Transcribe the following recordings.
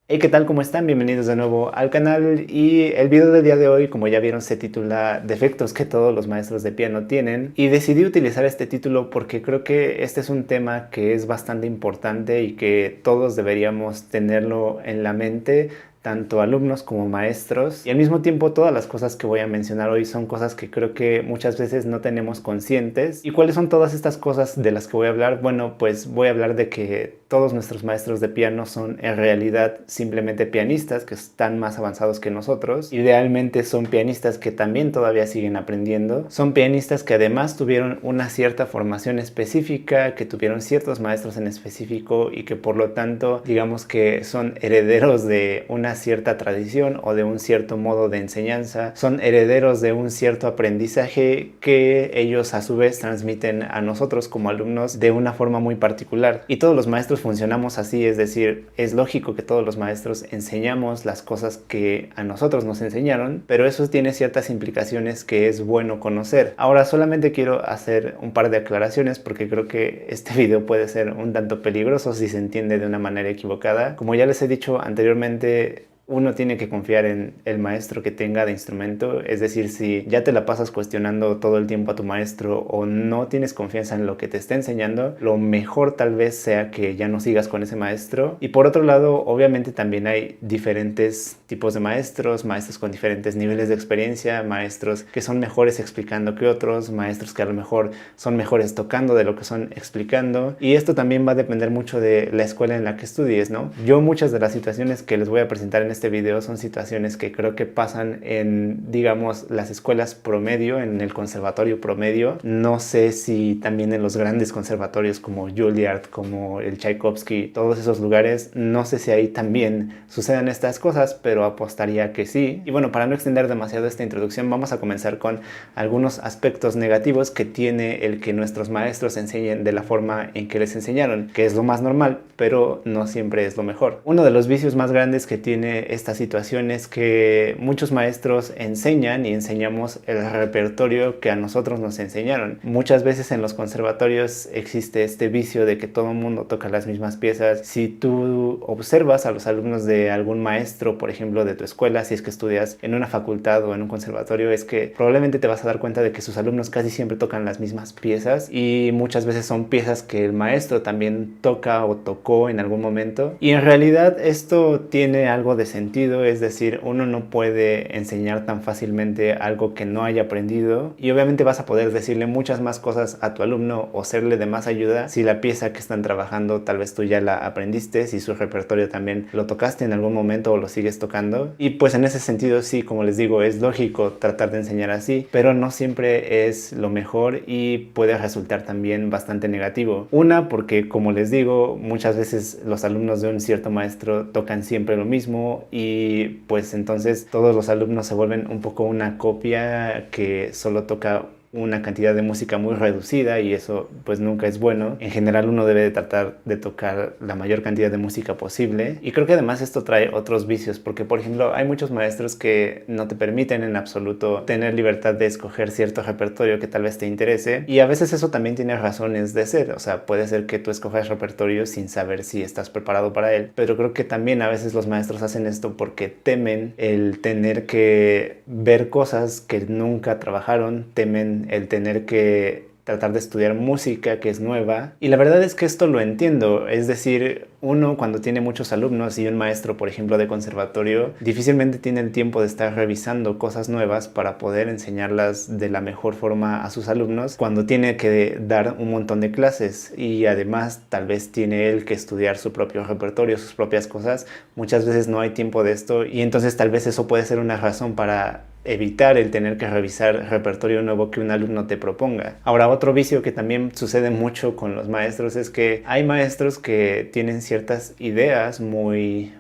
Hey, ¿qué tal? ¿Cómo están? Bienvenidos de nuevo al canal y el video del día de hoy, como ya vieron, se titula Defectos que todos los maestros de piano tienen, y decidí utilizar este título porque creo que este es un tema que es bastante importante y que todos deberíamos tenerlo en la mente, tanto alumnos como maestros, y al mismo tiempo todas las cosas que voy a mencionar hoy son cosas que creo que muchas veces no tenemos conscientes. ¿Y cuáles son todas estas cosas de las que voy a hablar? Bueno, pues voy a hablar de que todos nuestros maestros de piano son en realidad simplemente pianistas que están más avanzados que nosotros. Idealmente son pianistas que también todavía siguen aprendiendo. Son pianistas que además tuvieron una cierta formación específica, que tuvieron ciertos maestros en específico y que por lo tanto digamos que son herederos de una cierta tradición o de un cierto modo de enseñanza. Son herederos de un cierto aprendizaje que ellos a su vez transmiten a nosotros como alumnos de una forma muy particular. Y todos los maestros funcionamos así, es decir, es lógico que todos los maestros enseñamos las cosas que a nosotros nos enseñaron, pero eso tiene ciertas implicaciones que es bueno conocer. Ahora solamente quiero hacer un par de aclaraciones porque creo que este video puede ser un tanto peligroso si se entiende de una manera equivocada. Como ya les he dicho anteriormente, uno tiene que confiar en el maestro que tenga de instrumento, es decir, si ya te la pasas cuestionando todo el tiempo a tu maestro o no tienes confianza en lo que te está enseñando, lo mejor tal vez sea que ya no sigas con ese maestro. Y por otro lado, obviamente también hay diferentes tipos de maestros, maestros con diferentes niveles de experiencia, maestros que son mejores explicando que otros, maestros que a lo mejor son mejores tocando de lo que son explicando, y esto también va a depender mucho de la escuela en la que estudies, ¿no? Yo muchas de las situaciones que les voy a presentar en este video son situaciones que creo que pasan en, digamos, las escuelas promedio, en el conservatorio promedio. No sé si también en los grandes conservatorios como Juilliard, como el Tchaikovsky, todos esos lugares, no sé si ahí también sucedan estas cosas, pero apostaría que sí. Y bueno, para no extender demasiado esta introducción, vamos a comenzar con algunos aspectos negativos que tiene el que nuestros maestros enseñen de la forma en que les enseñaron, que es lo más normal, pero no siempre es lo mejor. Uno de los vicios más grandes que tiene esta situación es que muchos maestros enseñan y enseñamos el repertorio que a nosotros nos enseñaron. Muchas veces en los conservatorios existe este vicio de que todo el mundo toca las mismas piezas. Si tú observas a los alumnos de algún maestro, por ejemplo de tu escuela, si es que estudias en una facultad o en un conservatorio, es que probablemente te vas a dar cuenta de que sus alumnos casi siempre tocan las mismas piezas, y muchas veces son piezas que el maestro también toca o tocó en algún momento. Y en realidad esto tiene algo de sentido, es decir, uno no puede enseñar tan fácilmente algo que no haya aprendido, y obviamente vas a poder decirle muchas más cosas a tu alumno o serle de más ayuda si la pieza que están trabajando tal vez tú ya la aprendiste, si su repertorio también lo tocaste en algún momento o lo sigues tocando. Y pues en ese sentido sí, como les digo, es lógico tratar de enseñar así, pero no siempre es lo mejor y puede resultar también bastante negativo. Una, porque como les digo, muchas veces los alumnos de un cierto maestro tocan siempre lo mismo, y pues entonces todos los alumnos se vuelven un poco una copia que solo toca una cantidad de música muy reducida, y eso pues nunca es bueno. En general uno debe de tratar de tocar la mayor cantidad de música posible, y creo que además esto trae otros vicios, porque por ejemplo hay muchos maestros que no te permiten en absoluto tener libertad de escoger cierto repertorio que tal vez te interese, y a veces eso también tiene razones de ser. O sea, puede ser que tú escojas repertorio sin saber si estás preparado para él, pero creo que también a veces los maestros hacen esto porque temen el tener que ver cosas que nunca trabajaron, temen el tener que tratar de estudiar música que es nueva. Y la verdad es que esto lo entiendo, es decir, uno cuando tiene muchos alumnos y un maestro, por ejemplo, de conservatorio, difícilmente tiene el tiempo de estar revisando cosas nuevas para poder enseñarlas de la mejor forma a sus alumnos cuando tiene que dar un montón de clases, y además tal vez tiene él que estudiar su propio repertorio, sus propias cosas. Muchas veces no hay tiempo de esto, y entonces tal vez eso puede ser una razón para evitar el tener que revisar repertorio nuevo que un alumno te proponga. Ahora, otro vicio que también sucede mucho con los maestros es que hay maestros que tienen ciertas ideas muy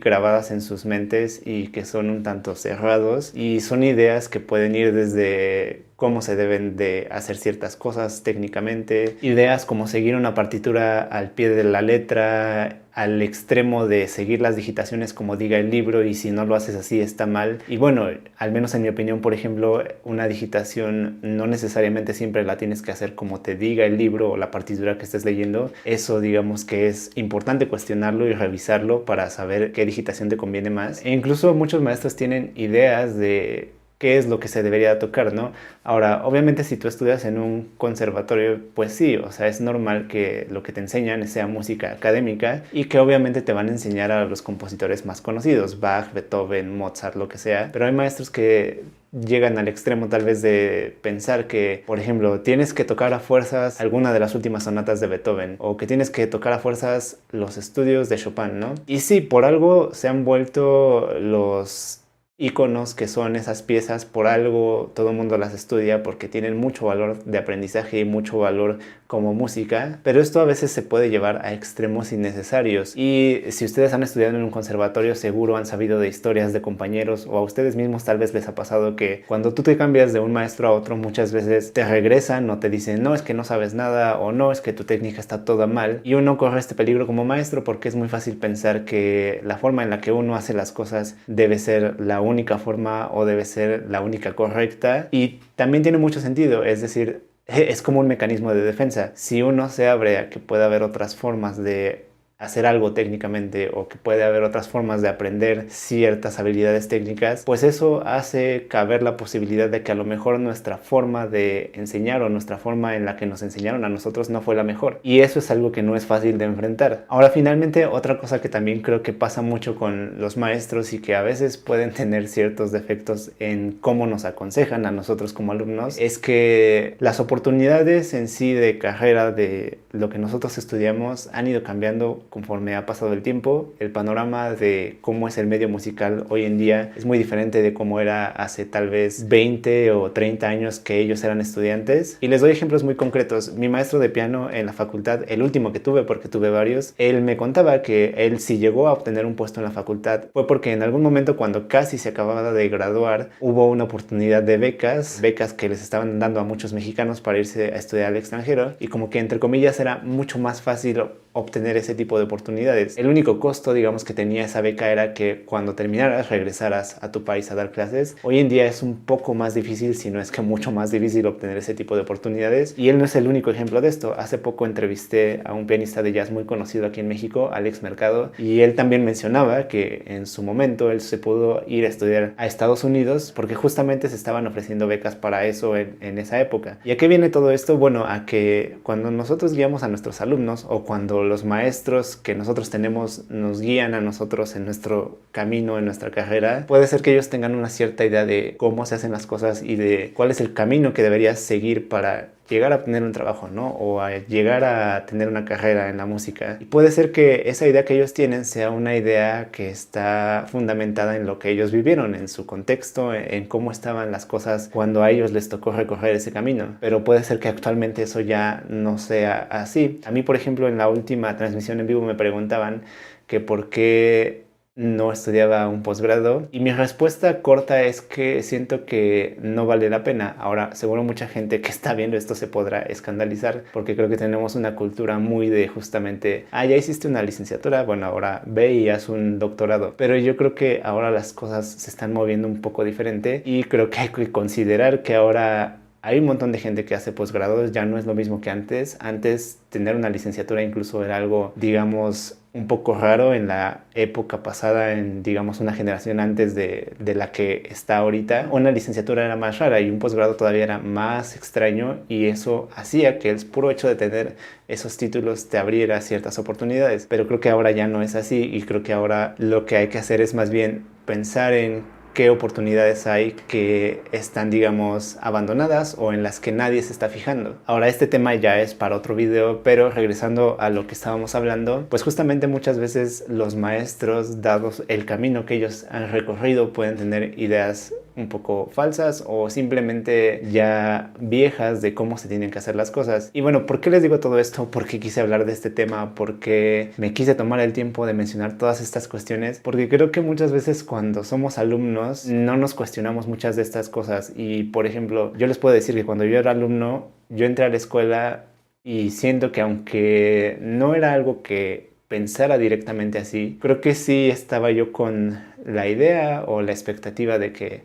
grabadas en sus mentes y que son un tanto cerrados, y son ideas que pueden ir desde cómo se deben de hacer ciertas cosas técnicamente, ideas como seguir una partitura al pie de la letra, al extremo de seguir las digitaciones como diga el libro y si no lo haces así está mal. Y bueno, al menos en mi opinión, por ejemplo, una digitación no necesariamente siempre la tienes que hacer como te diga el libro o la partitura que estés leyendo. Eso digamos que es importante cuestionarlo y revisarlo para saber qué digitación te conviene más. E incluso muchos maestros tienen ideas de qué es lo que se debería tocar, ¿no? Ahora, obviamente si tú estudias en un conservatorio, pues sí, o sea, es normal que lo que te enseñan sea música académica y que obviamente te van a enseñar a los compositores más conocidos, Bach, Beethoven, Mozart, lo que sea, pero hay maestros que llegan al extremo tal vez de pensar que, por ejemplo, tienes que tocar a fuerzas alguna de las últimas sonatas de Beethoven o que tienes que tocar a fuerzas los estudios de Chopin, ¿no? Y sí, por algo se han vuelto los iconos que son esas piezas, por algo todo el mundo las estudia porque tienen mucho valor de aprendizaje y mucho valor como música, pero esto a veces se puede llevar a extremos innecesarios. Y si ustedes han estudiado en un conservatorio, seguro han sabido de historias de compañeros o a ustedes mismos tal vez les ha pasado que cuando tú te cambias de un maestro a otro muchas veces te regresan o te dicen no, es que no sabes nada o no, es que tu técnica está toda mal, y uno corre este peligro como maestro porque es muy fácil pensar que la forma en la que uno hace las cosas debe ser la única forma o debe ser la única correcta, y también tiene mucho sentido, es decir, es como un mecanismo de defensa. Si uno se abre a que pueda haber otras formas de hacer algo técnicamente o que puede haber otras formas de aprender ciertas habilidades técnicas, pues eso hace caber la posibilidad de que a lo mejor nuestra forma de enseñar o nuestra forma en la que nos enseñaron a nosotros no fue la mejor, y eso es algo que no es fácil de enfrentar. Ahora, finalmente, otra cosa que también creo que pasa mucho con los maestros y que a veces pueden tener ciertos defectos en cómo nos aconsejan a nosotros como alumnos es que las oportunidades en sí de carrera de lo que nosotros estudiamos han ido cambiando conforme ha pasado el tiempo. El panorama de cómo es el medio musical hoy en día es muy diferente de cómo era hace tal vez 20 o 30 años que ellos eran estudiantes. Y les doy ejemplos muy concretos. Mi maestro de piano en la facultad, el último que tuve, porque tuve varios, él me contaba que él, si llegó a obtener un puesto en la facultad, fue porque en algún momento, cuando casi se acababa de graduar, hubo una oportunidad de becas que les estaban dando a muchos mexicanos para irse a estudiar al extranjero, y como que entre comillas era mucho más fácil obtener ese tipo de oportunidades. El único costo, digamos, que tenía esa beca era que cuando terminaras regresaras a tu país a dar clases. Hoy en día es un poco más difícil, si no es que mucho más difícil, obtener ese tipo de oportunidades, y él no es el único ejemplo de esto. Hace poco entrevisté a un pianista de jazz muy conocido aquí en México, Alex Mercado, y él también mencionaba que en su momento él se pudo ir a estudiar a Estados Unidos porque justamente se estaban ofreciendo becas para eso en esa época. ¿Y a qué viene todo esto? Bueno, a que cuando nosotros guiamos a nuestros alumnos o cuando los maestros que nosotros tenemos nos guían a nosotros en nuestro camino, en nuestra carrera, puede ser que ellos tengan una cierta idea de cómo se hacen las cosas y de cuál es el camino que deberías seguir para llegar a tener un trabajo, ¿no? O a llegar a tener una carrera en la música. Y puede ser que esa idea que ellos tienen sea una idea que está fundamentada en lo que ellos vivieron, en su contexto, en cómo estaban las cosas cuando a ellos les tocó recorrer ese camino. Pero puede ser que actualmente eso ya no sea así. A mí, por ejemplo, en la última transmisión en vivo me preguntaban que por qué no estudiaba un posgrado, y mi respuesta corta es que siento que no vale la pena. Ahora, seguro mucha gente que está viendo esto se podrá escandalizar porque creo que tenemos una cultura muy de justamente, ya hiciste una licenciatura, bueno, ahora ve y haz un doctorado. Pero yo creo que ahora las cosas se están moviendo un poco diferente y creo que hay que considerar que ahora hay un montón de gente que hace posgrados, ya no es lo mismo que antes. Antes tener una licenciatura incluso era algo, digamos, un poco raro en la época pasada, en, digamos, una generación antes de la que está ahorita. Una licenciatura era más rara y un posgrado todavía era más extraño, y eso hacía que el puro hecho de tener esos títulos te abriera ciertas oportunidades. Pero creo que ahora ya no es así, y creo que ahora lo que hay que hacer es más bien pensar en qué oportunidades hay que están, digamos, abandonadas o en las que nadie se está fijando. Ahora, este tema ya es para otro video, pero regresando a lo que estábamos hablando, pues justamente muchas veces los maestros, dados el camino que ellos han recorrido, pueden tener ideas un poco falsas o simplemente ya viejas de cómo se tienen que hacer las cosas. Y bueno, ¿por qué les digo todo esto? ¿Por qué quise hablar de este tema? ¿Por qué me quise tomar el tiempo de mencionar todas estas cuestiones? Porque creo que muchas veces cuando somos alumnos no nos cuestionamos muchas de estas cosas. Y por ejemplo, yo les puedo decir que cuando yo era alumno, yo entré a la escuela y siento que aunque no era algo que pensara directamente así. Creo que sí estaba yo con la idea o la expectativa de que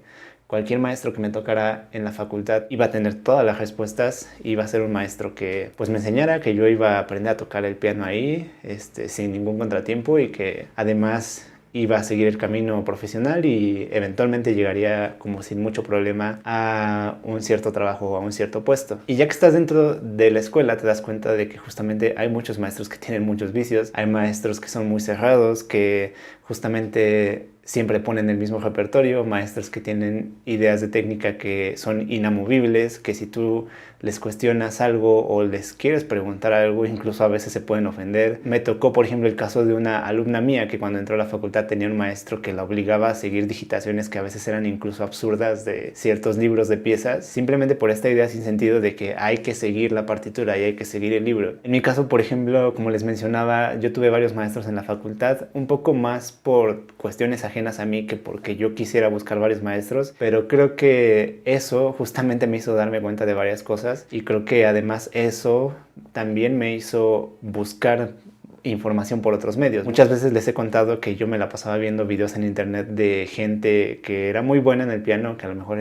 cualquier maestro que me tocara en la facultad iba a tener todas las respuestas, iba a ser un maestro que pues me enseñara, que yo iba a aprender a tocar el piano ahí, sin ningún contratiempo, y que además iba a seguir el camino profesional y eventualmente llegaría como sin mucho problema a un cierto trabajo o a un cierto puesto. Y ya que estás dentro de la escuela te das cuenta de que justamente hay muchos maestros que tienen muchos vicios, hay maestros que son muy cerrados, que justamente siempre ponen el mismo repertorio, maestros que tienen ideas de técnica que son inamovibles, que si tú les cuestionas algo o les quieres preguntar algo, incluso a veces se pueden ofender. Me tocó, por ejemplo, el caso de una alumna mía que cuando entró a la facultad tenía un maestro que la obligaba a seguir digitaciones que a veces eran incluso absurdas de ciertos libros de piezas, simplemente por esta idea sin sentido de que hay que seguir la partitura y hay que seguir el libro. En mi caso, por ejemplo, como les mencionaba, yo tuve varios maestros en la facultad, un poco más por cuestiones ajenas a mí que porque yo quisiera buscar varios maestros, pero creo que eso justamente me hizo darme cuenta de varias cosas, y creo que además eso también me hizo buscar información por otros medios. Muchas veces les he contado que yo me la pasaba viendo videos en internet de gente que era muy buena en el piano, que a lo mejor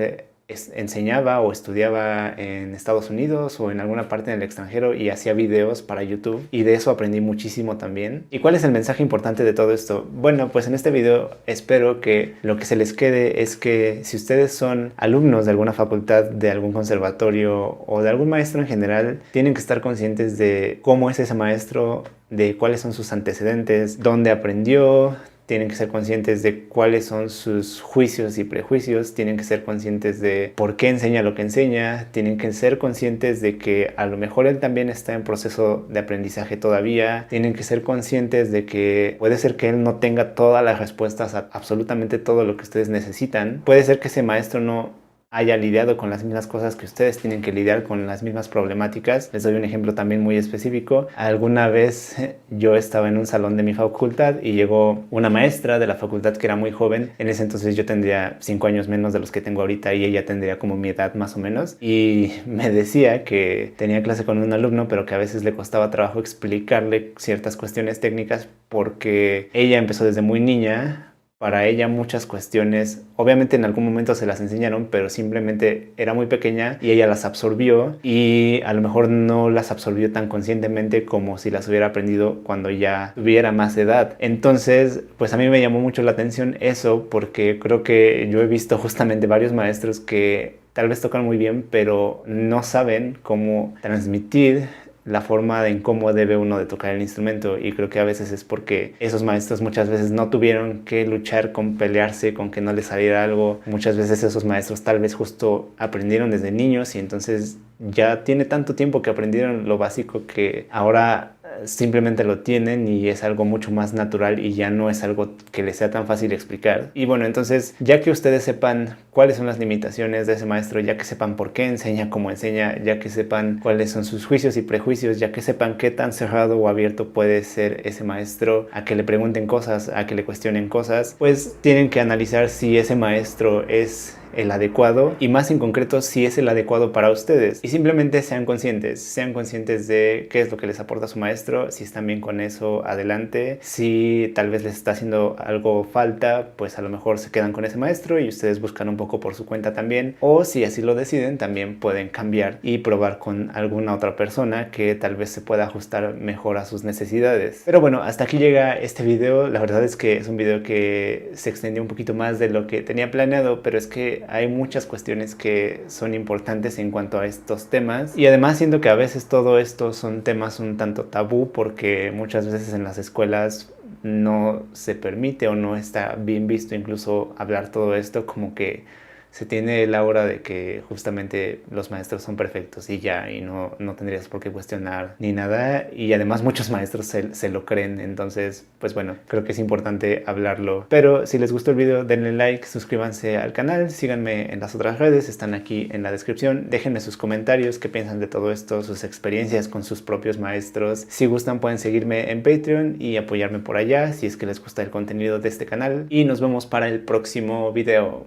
enseñaba o estudiaba en Estados Unidos o en alguna parte en el extranjero y hacía videos para YouTube, y de eso aprendí muchísimo también. ¿Y cuál es el mensaje importante de todo esto? Bueno, pues en este video espero que lo que se les quede es que si ustedes son alumnos de alguna facultad, de algún conservatorio o de algún maestro en general, tienen que estar conscientes de cómo es ese maestro, de cuáles son sus antecedentes, dónde aprendió. Tienen que ser conscientes de cuáles son sus juicios y prejuicios, tienen que ser conscientes de por qué enseña lo que enseña, tienen que ser conscientes de que a lo mejor él también está en proceso de aprendizaje todavía, tienen que ser conscientes de que puede ser que él no tenga todas las respuestas a absolutamente todo lo que ustedes necesitan, puede ser que ese maestro no haya lidiado con las mismas cosas que ustedes tienen que lidiar, con las mismas problemáticas. Les doy un ejemplo también muy específico. Alguna vez yo estaba en un salón de mi facultad y llegó una maestra de la facultad que era muy joven. En ese entonces yo tendría 5 años menos de los que tengo ahorita y ella tendría como mi edad más o menos. Y me decía que tenía clase con un alumno, pero que a veces le costaba trabajo explicarle ciertas cuestiones técnicas porque ella empezó desde muy niña. Para ella muchas cuestiones, obviamente en algún momento se las enseñaron, pero simplemente era muy pequeña y ella las absorbió, y a lo mejor no las absorbió tan conscientemente como si las hubiera aprendido cuando ya tuviera más edad. Entonces, pues a mí me llamó mucho la atención eso, porque creo que yo he visto justamente varios maestros que tal vez tocan muy bien, pero no saben cómo transmitir la forma en cómo debe uno de tocar el instrumento, y creo que a veces es porque esos maestros muchas veces no tuvieron que luchar con pelearse con que no les saliera algo. Muchas veces esos maestros tal vez justo aprendieron desde niños y entonces ya tiene tanto tiempo que aprendieron lo básico que ahora simplemente lo tienen y es algo mucho más natural y ya no es algo que les sea tan fácil explicar. Y bueno, entonces ya que ustedes sepan cuáles son las limitaciones de ese maestro, ya que sepan por qué enseña como enseña, ya que sepan cuáles son sus juicios y prejuicios, ya que sepan qué tan cerrado o abierto puede ser ese maestro a que le pregunten cosas, a que le cuestionen cosas, pues tienen que analizar si ese maestro es el adecuado, y más en concreto si es el adecuado para ustedes, y simplemente sean conscientes de qué es lo que les aporta su maestro. Si están bien con eso, adelante. Si tal vez les está haciendo algo falta, pues a lo mejor se quedan con ese maestro y ustedes buscan un poco por su cuenta también, o si así lo deciden también pueden cambiar y probar con alguna otra persona que tal vez se pueda ajustar mejor a sus necesidades. Pero bueno, hasta aquí llega este video. La verdad es que es un video que se extendió un poquito más de lo que tenía planeado, pero es que hay muchas cuestiones que son importantes en cuanto a estos temas, y además siento que a veces todo esto son temas un tanto tabú porque muchas veces en las escuelas no se permite o no está bien visto incluso hablar todo esto, como que se tiene el aura de que justamente los maestros son perfectos y ya, y no tendrías por qué cuestionar ni nada, y además muchos maestros se lo creen. Entonces, pues bueno, creo que es importante hablarlo. Pero si les gustó el video, denle like, suscríbanse al canal, síganme en las otras redes, están aquí en la descripción, déjenme sus comentarios, qué piensan de todo esto, sus experiencias con sus propios maestros. Si gustan pueden seguirme en Patreon y apoyarme por allá si es que les gusta el contenido de este canal, y nos vemos para el próximo video.